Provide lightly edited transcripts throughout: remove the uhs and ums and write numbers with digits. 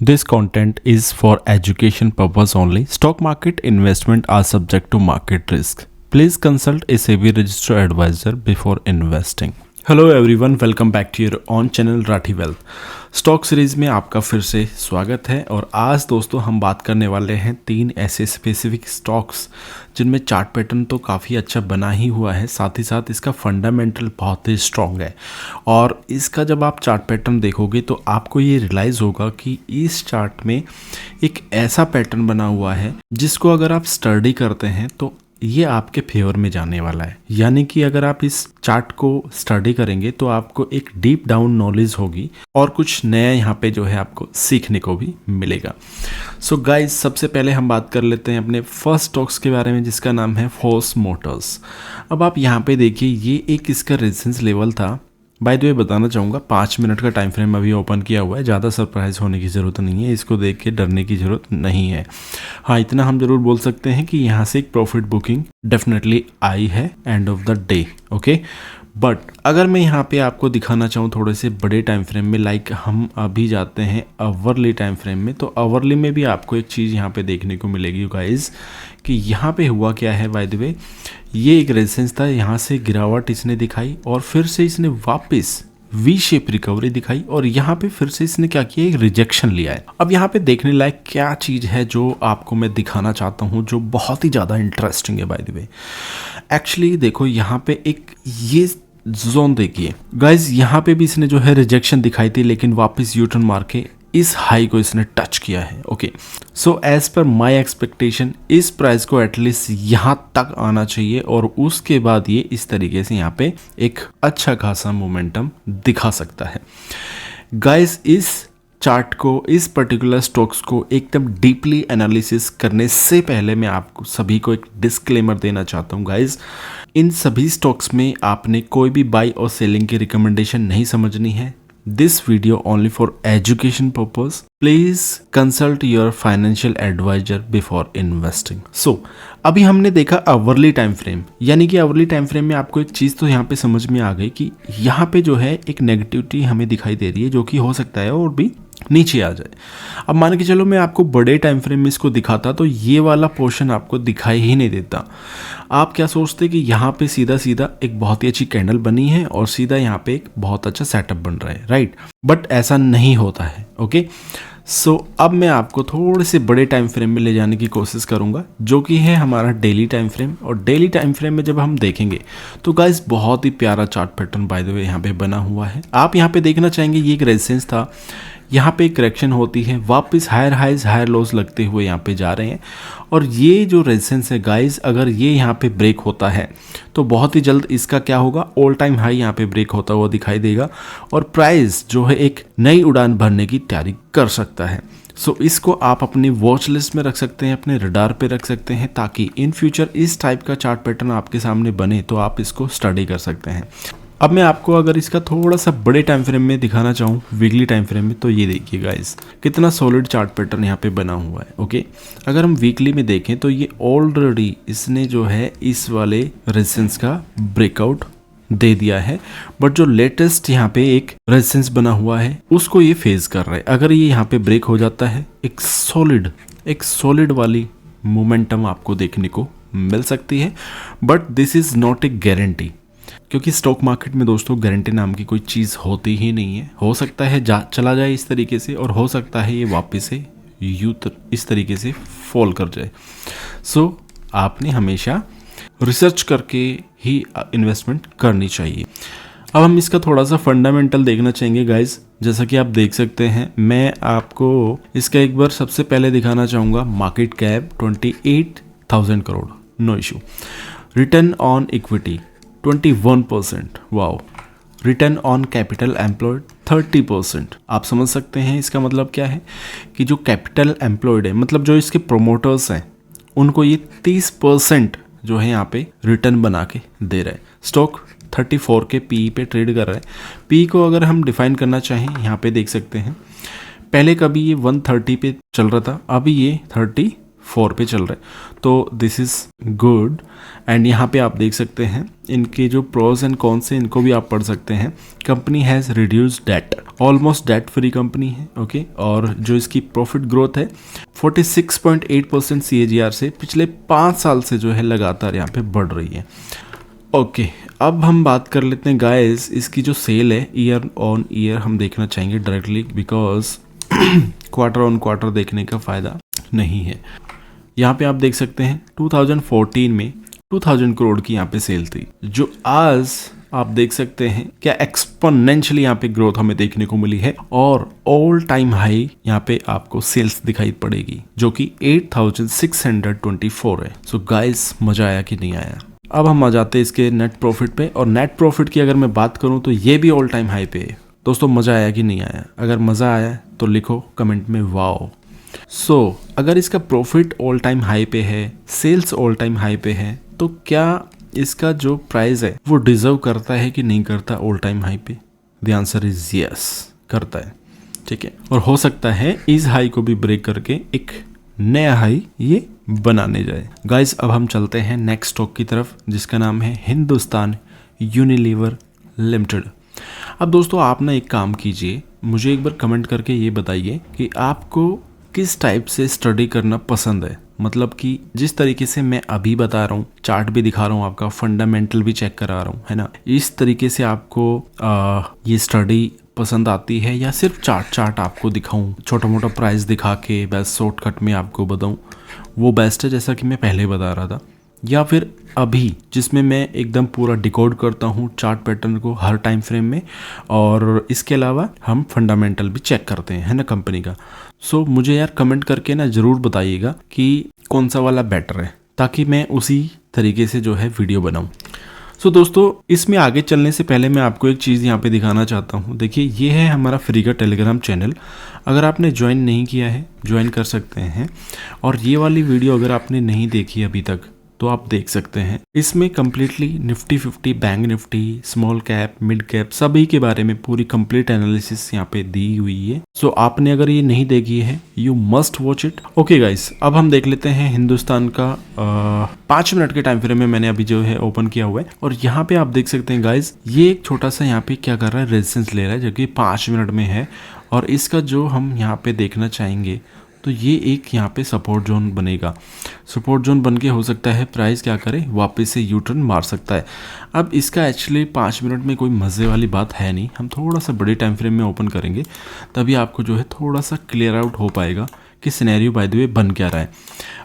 This content is for education purpose only. Stock market investment are subject to market risk. Please consult a SEBI registered advisor before investing. Hello everyone, welcome back to your own channel Rathi Wealth. Stock series में आपका फिर से स्वागत है। और आज दोस्तों हम बात करने वाले हैं 3 ऐसे स्पेसिफिक स्टॉक्स जिनमें चार्ट पैटर्न तो काफ़ी अच्छा बना ही हुआ है, साथ ही साथ इसका फंडामेंटल बहुत ही स्ट्रॉन्ग है। और इसका जब आप चार्ट पैटर्न देखोगे तो आपको ये रियलाइज़ होगा कि इस चार्ट में एक ऐसा पैटर्न बना हुआ है जिसको अगर आप स्टडी करते हैं तो ये आपके फेवर में जाने वाला है। यानी कि अगर आप इस चार्ट को स्टडी करेंगे तो आपको एक डीप डाउन नॉलेज होगी और कुछ नया यहाँ पे जो है आपको सीखने को भी मिलेगा। सो गाइस, सबसे पहले हम बात कर लेते हैं अपने फर्स्ट स्टॉक्स के बारे में जिसका नाम है फोर्स मोटर्स। अब आप यहाँ पे देखिए, ये एक इसका रेजिस्टेंस लेवल था। बाय द वे बताना चाहूँगा 5 मिनट का टाइम फ्रेम अभी ओपन किया हुआ है, ज़्यादा सरप्राइज होने की ज़रूरत नहीं है, इसको देख के डरने की ज़रूरत नहीं है। हाँ, इतना हम ज़रूर बोल सकते हैं कि यहाँ से एक प्रॉफिट बुकिंग डेफिनेटली आई है end of the day. Okay, but अगर मैं यहाँ पे आपको दिखाना चाहूँ थोड़े से बड़े टाइम फ्रेम में, लाइक हम अभी जाते हैं आवरली टाइम फ्रेम में, तो आवरली में भी आपको एक चीज़ यहाँ पे देखने को मिलेगी गाइस कि यहाँ पे हुआ क्या है। बाय द वे, ये एक रेजिस्टेंस था, यहाँ से गिरावट इसने दिखाई और फिर से इसने वापस वी शेप रिकवरी दिखाई और यहाँ पे फिर से इसने क्या किया, एक रिजेक्शन लिया है। अब यहाँ पे देखने लायक क्या चीज़ है जो आपको मैं दिखाना चाहता हूँ, जो बहुत ही ज़्यादा इंटरेस्टिंग है। बाय द वे, एक्चुअली देखो यहाँ पे एक ये जोन देखिए गाइज, यहाँ पे भी इसने जो है रिजेक्शन दिखाई थी, लेकिन वापस यू टर्न मार के इस हाई को इसने टच किया है। Okay, so as per my expectation इस प्राइस को एटलीस्ट यहाँ तक आना चाहिए और उसके बाद ये इस तरीके से यहाँ पे एक अच्छा खासा मोमेंटम दिखा सकता है। गाइस, इस चार्ट को, इस पर्टिकुलर स्टॉक्स को एकदम डीपली एनालिसिस करने से पहले मैं आपको सभी को एक डिस्क्लेमर देना चाहता हूँ। गाइस, इन सभी स्टॉक्स में आपने कोई भी बाई और सेलिंग की रिकमेंडेशन नहीं समझनी है। This video only for education purpose. Please consult your financial advisor before investing. So अभी हमने देखा आवरली टाइम फ्रेम, यानी कि आवरली टाइम फ्रेम में आपको एक चीज़ तो यहाँ पे समझ में आ गई कि यहाँ पे जो है एक नेगेटिविटी हमें दिखाई दे रही है, जो कि हो सकता है और भी नीचे आ जाए। अब मान के चलो मैं आपको बड़े टाइम फ्रेम में इसको दिखाता तो ये वाला पोर्शन आपको दिखाई ही नहीं देता। आप क्या सोचते कि यहाँ पे सीधा सीधा एक बहुत ही अच्छी कैंडल बनी है और सीधा यहाँ पे एक बहुत अच्छा सेटअप बन रहा है, राइट? बट ऐसा नहीं होता है। ओके, सो अब मैं आपको थोड़े से बड़े टाइम फ्रेम में ले जाने की कोशिश करूंगा, जो कि है हमारा डेली टाइम फ्रेम। और डेली टाइम फ्रेम में जब हम देखेंगे तो गाइस बहुत ही प्यारा chart pattern by the way यहाँ पे बना हुआ है। आप यहाँ पे देखना चाहेंगे, ये एक रेजिस्टेंस था, यहाँ पे एक करेक्शन होती है, वापस हायर हाइज हायर लोस लगते हुए यहाँ पे जा रहे हैं। और ये जो रेजिस्टेंस है गाइस, अगर ये यहाँ पे ब्रेक होता है तो बहुत ही जल्द इसका क्या होगा, ऑल टाइम हाई यहाँ पे ब्रेक होता हुआ दिखाई देगा और प्राइस जो है एक नई उड़ान भरने की तैयारी कर सकता है। सो इसको आप अपनी वॉच लिस्ट में रख सकते हैं, अपने रडार पे रख सकते हैं, ताकि इन फ्यूचर इस टाइप का चार्ट पैटर्न आपके सामने बने तो आप इसको स्टडी कर सकते हैं। अब मैं आपको अगर इसका थोड़ा सा बड़े टाइम फ्रेम में दिखाना चाहूँ, वीकली टाइम फ्रेम में, तो ये देखिए गाइस कितना सॉलिड चार्ट पैटर्न यहाँ पे बना हुआ है। ओके, अगर हम वीकली में देखें तो ये ऑलरेडी इसने जो है इस वाले रेजिस्टेंस का ब्रेकआउट दे दिया है, बट जो लेटेस्ट यहाँ पे एक रेजिस्टेंस बना हुआ है उसको ये फेस कर रहा है। अगर ये यहाँ पे ब्रेक हो जाता है, एक सॉलिड वाली मोमेंटम आपको देखने को मिल सकती है, but this is not a guarantee, क्योंकि स्टॉक मार्केट में दोस्तों गारंटी नाम की कोई चीज़ होती ही नहीं है। हो सकता है चला जाए इस तरीके से, और हो सकता है ये वापस से इस तरीके से फॉल कर जाए। सो आपने हमेशा रिसर्च करके ही इन्वेस्टमेंट करनी चाहिए। अब हम इसका थोड़ा सा फंडामेंटल देखना चाहेंगे गाइज। जैसा कि आप देख सकते हैं, मैं आपको इसका एक बार सबसे पहले दिखाना चाहूँगा market cap 28,000 crore, no issue. Return on equity 21%, wow. Return on capital employed 30%। आप समझ सकते हैं इसका मतलब क्या है कि जो कैपिटल एम्प्लॉयड है, मतलब जो इसके प्रोमोटर्स हैं, उनको ये 30% जो है यहाँ पे रिटर्न बना के दे रहा है। स्टॉक 34 के पी पे ट्रेड कर रहा है। पी को अगर हम डिफाइन करना चाहें, यहाँ पे देख सकते हैं, पहले कभी ये 130 पे चल रहा था, अभी ये 34 4 पे चल रहा है, तो दिस इज़ गुड। एंड यहाँ पे आप देख सकते हैं इनके जो प्रोज एंड कॉन्स हैं इनको भी आप पढ़ सकते हैं। Company has reduced debt, almost debt free company है, ओके। और जो इसकी प्रॉफिट ग्रोथ है 46.8% CAGR से पिछले 5 साल से जो है लगातार यहाँ पे बढ़ रही है, ओके। अब हम बात कर लेते हैं गाइस, इसकी जो सेल है ईयर ऑन ईयर हम देखना चाहेंगे directly, because quarter on quarter देखने का फ़ायदा नहीं है। यहाँ पे आप देख सकते हैं 2014 में 2000 करोड़ की यहाँ पे सेल थी, जो आज आप देख सकते हैं क्या एक्सपोनेंशियली यहाँ पे ग्रोथ हमें देखने को मिली है, और ऑल टाइम हाई यहाँ पे आपको सेल्स दिखाई पड़ेगी जो कि 8624 है। सो गाइस, मजा आया कि नहीं आया? अब हम आ जाते हैं इसके नेट प्रॉफिट पे, और नेट प्रॉफिट की अगर मैं बात करूं तो ये भी ऑल टाइम हाई पे है। दोस्तों, मजा आया कि नहीं आया? अगर मजा आया तो लिखो कमेंट में वाओ। सो अगर इसका प्रॉफिट ऑल टाइम हाई पे है, सेल्स ऑल टाइम हाई पे है, तो क्या इसका जो प्राइस है वो डिजर्व करता है कि नहीं करता ऑल टाइम हाई पे? द आंसर इज यस, करता है, ठीक है। और हो सकता है इस हाई को भी ब्रेक करके एक नया हाई ये बनाने जाए। गाइस, अब हम चलते हैं नेक्स्ट स्टॉक की तरफ, जिसका नाम है हिंदुस्तान यूनिलीवर लिमिटेड। अब दोस्तों, आप ना एक काम कीजिए, मुझे एक बार कमेंट करके ये बताइए कि आपको किस टाइप से स्टडी करना पसंद है। मतलब कि जिस तरीके से मैं अभी बता रहा हूँ, चार्ट भी दिखा रहा हूँ, आपका फंडामेंटल भी चेक करा रहा हूँ, है ना, इस तरीके से आपको ये स्टडी पसंद आती है, या सिर्फ चार्ट आपको दिखाऊं, छोटा मोटा प्राइस दिखा के बस शॉर्टकट में आपको बताऊं, वो बेस्ट है जैसा कि मैं पहले बता रहा था, या फिर अभी जिसमें मैं एकदम पूरा डिकोड करता हूँ चार्ट पैटर्न को हर टाइम फ्रेम में, और इसके अलावा हम फंडामेंटल भी चेक करते हैं, है ना, कंपनी का। सो मुझे यार कमेंट करके ना ज़रूर बताइएगा कि कौन सा वाला बेटर है, ताकि मैं उसी तरीके से जो है वीडियो बनाऊँ। सो दोस्तों, इसमें आगे चलने से पहले मैं आपको एक चीज़ यहाँ पे दिखाना चाहता हूँ। देखिए, ये है हमारा फ्री का टेलीग्राम चैनल। अगर आपने ज्वाइन नहीं किया है, ज्वाइन कर सकते हैं। और ये वाली वीडियो अगर आपने नहीं देखी अभी तक तो आप देख सकते हैं। इसमें completely Nifty 50, bank Nifty, small cap, mid cap, सभी के बारे में पूरी कंप्लीट एनालिसिस यहाँ पे दी हुई है। सो आपने अगर ये नहीं देखी है, you must watch it. Okay guys, अब हम देख लेते हैं हिंदुस्तान का 5 मिनट के टाइम फ्रेम में मैंने अभी जो है ओपन किया हुआ है, और यहाँ पे आप देख सकते हैं गाइस, ये एक छोटा सा यहाँ पे क्या कर रहा है, रेजिस्टेंस ले रहा है, जो कि 5 मिनट में है। और इसका जो हम यहाँ पे देखना चाहेंगे तो ये एक यहाँ पे सपोर्ट जोन बनेगा। सपोर्ट जोन बन के हो सकता है प्राइस क्या करे, वापस से यू टर्न मार सकता है। अब इसका एक्चुअली 5 मिनट में कोई मज़े वाली बात है नहीं, हम थोड़ा सा बड़े टाइम फ्रेम में ओपन करेंगे, तभी आपको जो है थोड़ा सा क्लियर आउट हो पाएगा कि सिनेरियो बाय द वे बन क्या रहा है।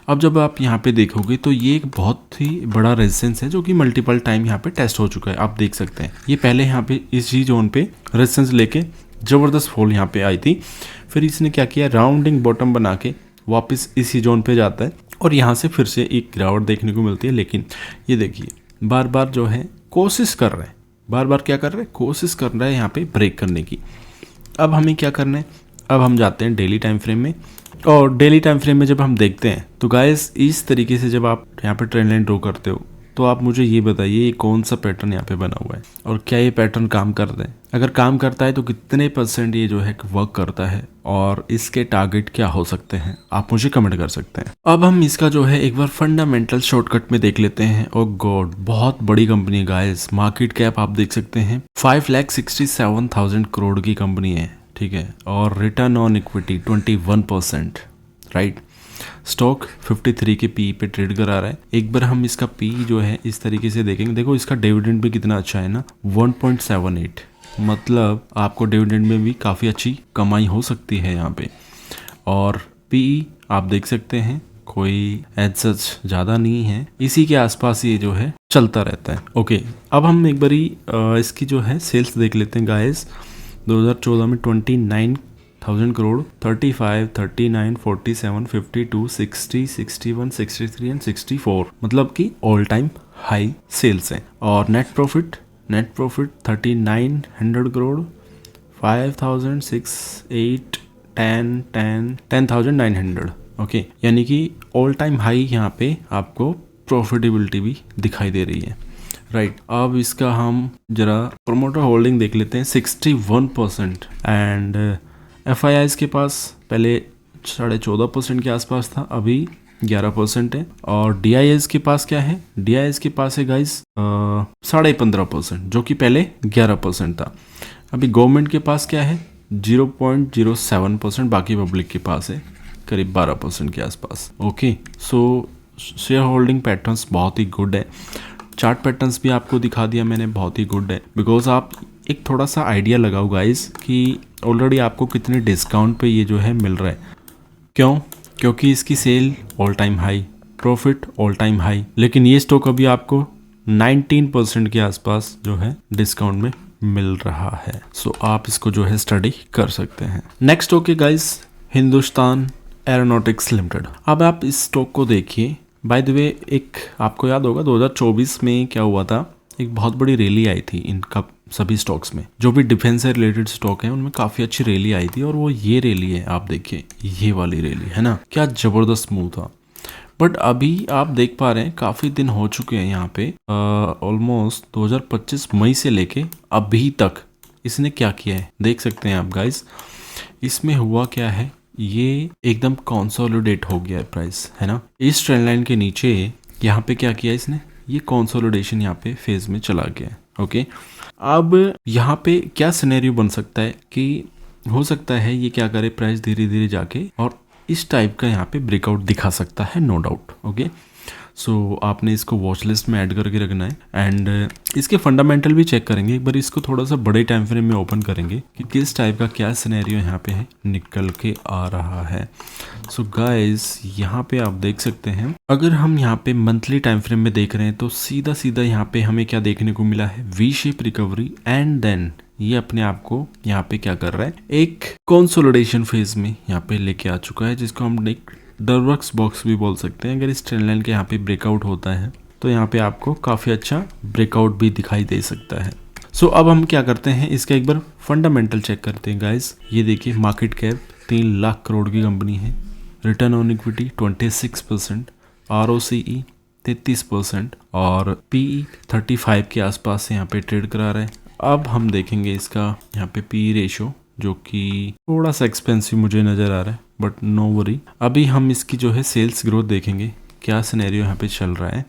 अब जब आप यहाँ पे देखोगे तो ये एक बहुत ही बड़ा रेजिस्टेंस है, जो कि मल्टीपल टाइम यहाँ पे टेस्ट हो चुका है। आप देख सकते हैं ये पहले यहाँ पे इसी जोन पे रेजिस्टेंस लेके ज़बरदस्त फॉल यहाँ पे आई थी, फिर इसने क्या किया, राउंडिंग बॉटम बना के वापस इसी जोन पे जाता है, और यहाँ से फिर से एक गिरावट देखने को मिलती है। लेकिन ये देखिए, बार बार जो है कोशिश कर रहे हैं, बार बार क्या कर रहे हैं, कोशिश कर रहा है यहाँ पे ब्रेक करने की। अब हमें क्या करना है, अब हम जाते हैं डेली टाइम फ्रेम में, और डेली टाइम फ्रेम में जब हम देखते हैं तो गाइस, इस तरीके से जब आप यहाँ पे ट्रेंड लाइन ड्रॉ करते हो तो आप मुझे ये बताइए ये कौन सा पैटर्न यहाँ पे बना हुआ है, और क्या ये पैटर्न काम करता है? अगर काम करता है तो कितने % ये जो है वर्क करता है, और इसके टारगेट क्या हो सकते हैं, आप मुझे कमेंट कर सकते हैं। अब हम इसका जो है एक बार फंडामेंटल शॉर्टकट में देख लेते हैं। ओ गॉड, बहुत बड़ी कंपनी है गाइस, मार्केट कैप आप देख सकते हैं 5,67,000 करोड़ की कंपनी है, ठीक है, और return on equity 21%, right. Stock 53 के पी पे ट्रेड करा रहा है। एक बार हम इसका पी जो है इस तरीके से देखेंगे, देखो इसका डिविडेंड भी कितना अच्छा है ना, 1.78, मतलब आपको डिविडेंड में भी काफ़ी अच्छी कमाई हो सकती है यहाँ पे। और पी आप देख सकते हैं कोई एज सच ज़्यादा नहीं है, इसी के आसपास ये जो है चलता रहता है। ओके, अब हम एक बारी इसकी जो है सेल्स देख लेते हैं गाइस। 2014 में 29,000 करोड़, 35, 39, 47, 52, 60, 61, 63 एंड 64, मतलब कि ऑल टाइम हाई सेल्स हैं। और नेट प्रॉफिट 3,900 करोड़, 5,000, 6, 8, 10, 10,900, ओके, यानी कि ऑल टाइम हाई यहाँ पे आपको प्रॉफिटेबिलिटी भी दिखाई दे रही है, राइट। अब इसका हम जरा प्रोमोटर होल्डिंग देख लेते हैं 61%, एंड FIIs के पास पहले 14.5% के आसपास था, अभी 11% है। और DIS के पास क्या है, DIS के पास है गाइस 15.5%, जो कि पहले 11% था। अभी गवर्नमेंट के पास क्या है 0.07%, बाकी पब्लिक के पास है करीब 12% के आसपास। ओके, सो शेयर होल्डिंग पैटर्न्स बहुत ही गुड है। चार्ट पैटर्न्स भी आपको दिखा दिया मैंने, बहुत ही गुड है। बिकॉज आप एक थोड़ा सा आइडिया लगाओ गाइस कि ऑलरेडी आपको कितने डिस्काउंट पे ये जो है मिल रहा है। क्यों? क्योंकि इसकी sale all time high, profit all time high, लेकिन ये स्टॉक अभी आपको 19% के आसपास जो है डिस्काउंट में मिल रहा है। सो आप इसको जो है स्टडी कर सकते हैं। Next okay guys, Hindustan aeronautics limited. अब आप इस स्टॉक को देखिए। बाय द वे, एक आपको याद होगा 2024 में क्या हुआ था, एक बहुत बड़ी रैली आई थी इनका सभी स्टॉक्स में, जो भी डिफेंस से रिलेटेड स्टॉक है उनमें काफ़ी अच्छी रैली आई थी। और वो ये रैली है, आप देखिए ये वाली रैली है ना, क्या ज़बरदस्त मूव था। बट अभी आप देख पा रहे हैं काफ़ी दिन हो चुके हैं यहाँ पे, ऑलमोस्ट 2025 मई से लेके अभी तक इसने क्या किया है देख सकते हैं आप गाइस। इसमें हुआ क्या है, ये एकदम कंसोलिडेट हो गया है प्राइस, है ना। इस ट्रेंड लाइन के नीचे यहाँ पे क्या किया इसने, ये कंसोलिडेशन यहाँ पे फेज में चला गया है। ओके, अब यहाँ पे क्या सिनेरियो बन सकता है कि हो सकता है ये क्या करे, प्राइस धीरे धीरे जाके और इस टाइप का यहाँ पे ब्रेकआउट दिखा सकता है, नो डाउट। ओके, सो आपने इसको वॉच लिस्ट में ऐड करके रखना है। एंड इसके फंडामेंटल भी चेक करेंगे एक बार, इसको थोड़ा सा बड़े टाइम फ्रेम में ओपन करेंगे कि किस टाइप का क्या सिनेरियो यहाँ पे है निकल के आ रहा है। सो गाइस, यहाँ पे आप देख सकते हैं, अगर हम यहाँ पे मंथली टाइम फ्रेम में देख रहे हैं तो सीधा सीधा यहाँ पे हमें क्या देखने को मिला है, V shape recovery. And then ये अपने आप को यहाँ पे क्या कर रहा है, एक कंसोलिडेशन फेज में यहाँ पे लेके आ चुका है, जिसको हम एक डरवक्स बॉक्स भी बोल सकते हैं। अगर इस ट्रेंड लाइन के यहाँ पे ब्रेकआउट होता है तो यहाँ पे आपको काफ़ी अच्छा ब्रेकआउट भी दिखाई दे सकता है। सो अब हम क्या करते हैं, इसका एक बार फंडामेंटल चेक करते हैं गाइस। ये देखिए, मार्केट कैप 3 लाख करोड़ की कंपनी है, रिटर्न ऑन इक्विटी 26%, ROCE 33% और PE 35 के आसपास से यहाँ पे ट्रेड करा रहा है। अब हम देखेंगे इसका यहाँ पे PE रेशो, जो कि थोड़ा सा एक्सपेंसिव मुझे नज़र आ रहा है, बट नो वरी। अभी हम इसकी जो है सेल्स ग्रोथ देखेंगे, क्या सिनेरियो यहाँ पे चल रहा है।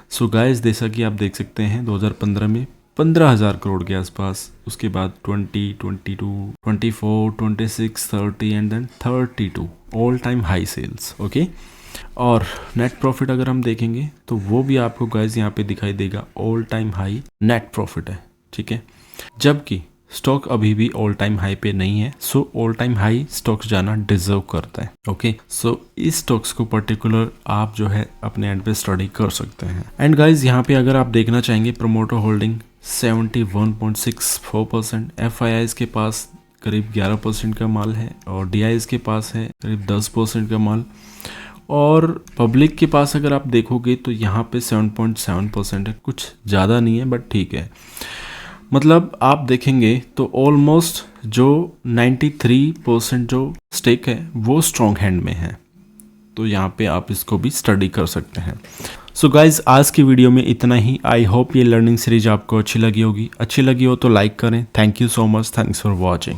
सो गाइस, जैसा कि आप देख सकते हैं 2015 में 15,000 करोड़ के आसपास, उसके बाद 20, 22, 24, 26, 30 and then 32 all time high sales. Okay, और नेट प्रॉफिट अगर हम देखेंगे तो वो भी आपको गाइस यहाँ पे दिखाई देगा, all time high net profit है। ठीक है, जबकि स्टॉक अभी भी ऑल टाइम हाई पे नहीं है। So all time high stocks जाना डिजर्व करता है। ओके, सो इस स्टॉक्स को पर्टिकुलर आप जो है अपने एंड पे स्टडी कर सकते हैं। एंड गाइज, यहाँ पे अगर आप देखना चाहेंगे, प्रोमोटर होल्डिंग 71.64%, FIIs के पास करीब 11% का माल है और DIs के पास है करीब 10% का माल, और पब्लिक के पास अगर आप देखोगे तो यहाँ पे 7.7% है। कुछ ज़्यादा नहीं है बट ठीक है, मतलब आप देखेंगे तो ऑलमोस्ट जो 93% जो स्टेक है वो स्ट्रॉन्ग हैंड में है। तो यहाँ पे आप इसको भी स्टडी कर सकते हैं। सो गाइज, आज की वीडियो में इतना ही। आई होप ये लर्निंग सीरीज आपको अच्छी लगी होगी। अच्छी लगी हो तो लाइक करें। Thank you so much, thanks for watching.